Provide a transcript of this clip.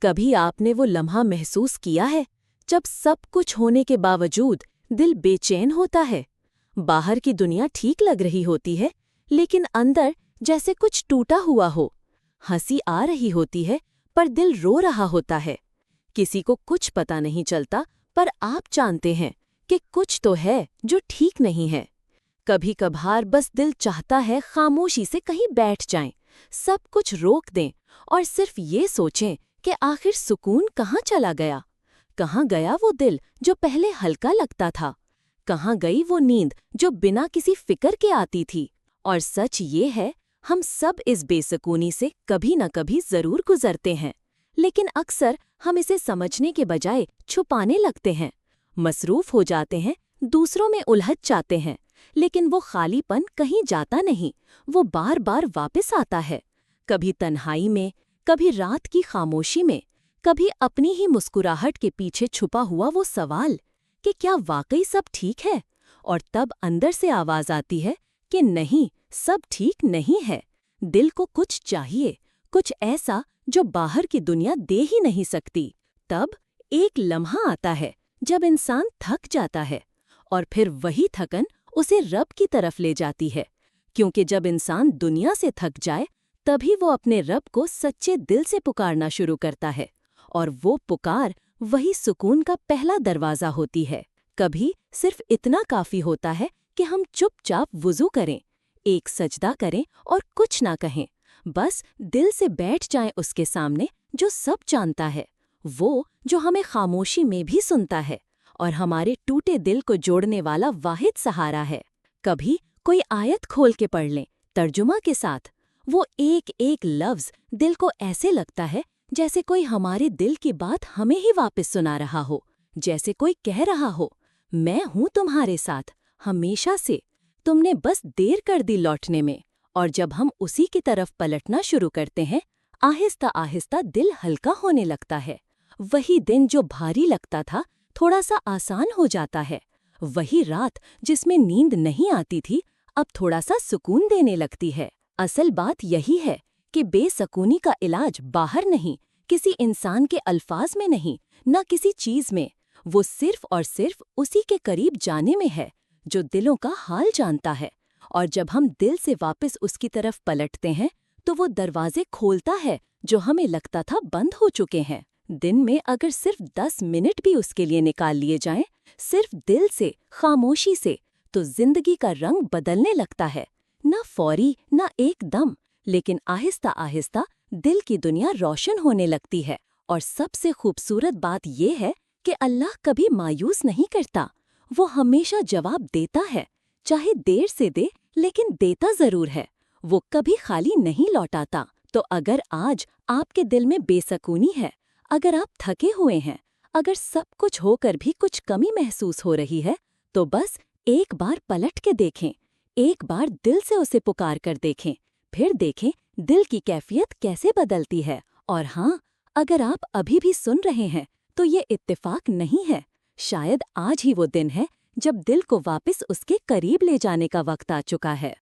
کبھی آپ نے وہ لمحہ محسوس کیا ہے جب سب کچھ ہونے کے باوجود دل بے چین ہوتا ہے؟ باہر کی دنیا ٹھیک لگ رہی ہوتی ہے، لیکن اندر جیسے کچھ ٹوٹا ہوا ہو۔ ہنسی آ رہی ہوتی ہے پر دل رو رہا ہوتا ہے۔ کسی کو کچھ پتہ نہیں چلتا، پر آپ جانتے ہیں کہ کچھ تو ہے جو ٹھیک نہیں ہے۔ کبھی کبھار بس دل چاہتا ہے خاموشی سے کہیں بیٹھ جائیں، سب کچھ روک دیں اور صرف یہ سوچیں کہ آخر سکون کہاں چلا گیا؟ کہاں گیا وہ دل جو پہلے ہلکا لگتا تھا؟ کہاں گئی وہ نیند جو بنا کسی فکر کے آتی تھی؟ اور سچ یہ ہے، ہم سب اس بے سکونی سے کبھی نہ کبھی ضرور گزرتے ہیں، لیکن اکثر ہم اسے سمجھنے کے بجائے چھپانے لگتے ہیں، مصروف ہو جاتے ہیں، دوسروں میں الجھ جاتے ہیں، لیکن وہ خالی پن کہیں جاتا نہیں، وہ بار بار واپس آتا ہے، کبھی تنہائی میں، کبھی رات کی خاموشی میں، کبھی اپنی ہی مسکراہٹ کے پیچھے چھپا ہوا وہ سوال کہ کیا واقعی سب ٹھیک ہے؟ اور تب اندر سے آواز آتی ہے کہ نہیں، سب ٹھیک نہیں ہے۔ دل کو کچھ چاہیے، کچھ ایسا جو باہر کی دنیا دے ہی نہیں سکتی۔ تب ایک لمحہ آتا ہے جب انسان تھک جاتا ہے، اور پھر وہی تھکن اسے رب کی طرف لے جاتی ہے، کیونکہ جب انسان دنیا سے تھک جائے تبھی وہ اپنے رب کو سچے دل سے پکارنا شروع کرتا ہے، اور وہ پکار وہی سکون کا پہلا دروازہ ہوتی ہے۔ کبھی صرف اتنا کافی ہوتا ہے کہ ہم چپ چاپ وضو کریں، ایک سجدہ کریں اور کچھ نہ کہیں، بس دل سے بیٹھ جائیں اس کے سامنے جو سب جانتا ہے، وہ جو ہمیں خاموشی میں بھی سنتا ہے اور ہمارے ٹوٹے دل کو جوڑنے والا واحد سہارا ہے۔ کبھی کوئی آیت کھول کے پڑھ لیں ترجمہ کے ساتھ، وہ ایک ایک لفظ دل کو ایسے لگتا ہے جیسے کوئی ہمارے دل کی بات ہمیں ہی واپس سنا رہا ہو، جیسے کوئی کہہ رہا ہو، میں ہوں تمہارے ساتھ ہمیشہ سے، تم نے بس دیر کر دی لوٹنے میں۔ اور جب ہم اسی کی طرف پلٹنا شروع کرتے ہیں، آہستہ آہستہ دل ہلکا ہونے لگتا ہے۔ وہی دن جو بھاری لگتا تھا تھوڑا سا آسان ہو جاتا ہے، وہی رات جس میں نیند نہیں آتی تھی اب تھوڑا سا سکون دینے لگتی ہے۔ اصل بات یہی ہے کہ بے سکونی کا علاج باہر نہیں، کسی انسان کے الفاظ میں نہیں، نہ کسی چیز میں، وہ صرف اور صرف اسی کے قریب جانے میں ہے جو دلوں کا حال جانتا ہے۔ اور جب ہم دل سے واپس اس کی طرف پلٹتے ہیں تو وہ دروازے کھولتا ہے جو ہمیں لگتا تھا بند ہو چکے ہیں۔ دن میں اگر صرف 10 منٹ بھی اس کے لیے نکال لیے جائیں، صرف دل سے، خاموشی سے، تو زندگی کا رنگ بدلنے لگتا ہے، نہ فوری نہ ایک دم، لیکن آہستہ آہستہ دل کی دنیا روشن ہونے لگتی ہے۔ اور سب سے خوبصورت بات یہ ہے کہ اللہ کبھی مایوس نہیں کرتا، وہ ہمیشہ جواب دیتا ہے، چاہے دیر سے دے لیکن دیتا ضرور ہے، وہ کبھی خالی نہیں لوٹاتا۔ تو اگر آج آپ کے دل میں بے سکونی ہے، اگر آپ تھکے ہوئے ہیں، اگر سب کچھ ہو کر بھی کچھ کمی محسوس ہو رہی ہے، تو بس ایک بار پلٹ کے دیکھیں، ایک بار دل سے اسے پکار کر دیکھیں، پھر دیکھیں دل کی کیفیت کیسے بدلتی ہے۔ اور ہاں، اگر آپ ابھی بھی سن رہے ہیں تو یہ اتفاق نہیں ہے، شاید آج ہی وہ دن ہے جب دل کو واپس اس کے قریب لے جانے کا وقت آ چکا ہے۔